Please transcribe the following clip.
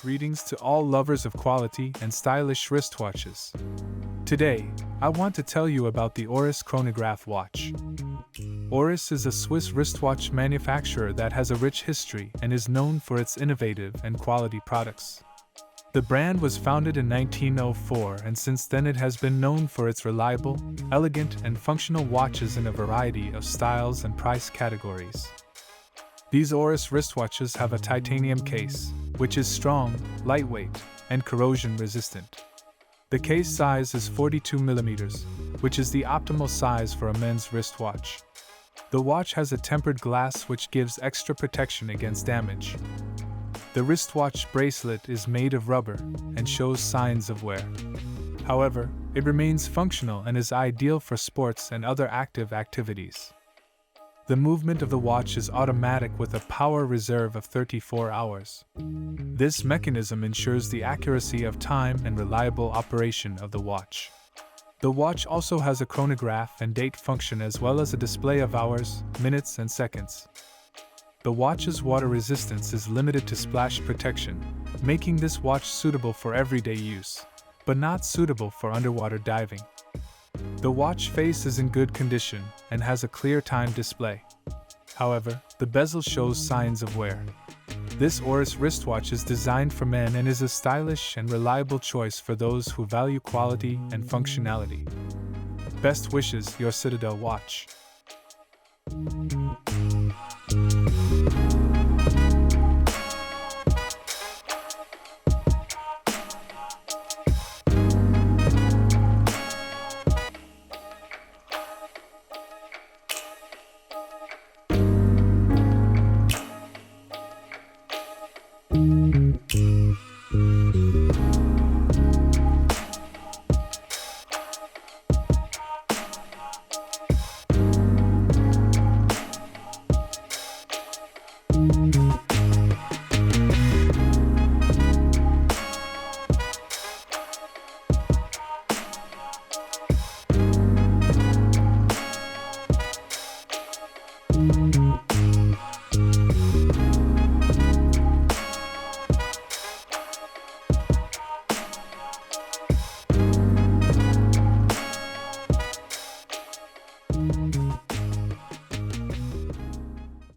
Greetings to all lovers of quality and stylish wristwatches. Today, I want to tell you about the Oris Chronograph watch. Oris is a Swiss wristwatch manufacturer that has a rich history and is known for its innovative and quality products. The brand was founded in 1904, and since then it has been known for its reliable, elegant, and functional watches in a variety of styles and price categories. These Oris wristwatches have a titanium case, which is strong, lightweight, and corrosion resistant. The case size is 42 mm, which is the optimal size for a men's wristwatch. The watch has a tempered glass which gives extra protection against damage. The wristwatch bracelet is made of rubber and shows signs of wear. However, it remains functional and is ideal for sports and other active activities. The movement of the watch is automatic with a power reserve of 34 hours. This mechanism ensures the accuracy of time and reliable operation of the watch. The watch also has a chronograph and date function as well as a display of hours, minutes, and seconds. The watch's water resistance is limited to splash protection, making this watch suitable for everyday use, but not suitable for underwater diving. The watch face is in good condition and has a clear time display. However, the bezel shows signs of wear. This Oris wristwatch is designed for men and is a stylish and reliable choice for those who value quality and functionality. Best wishes, your Citadel watch.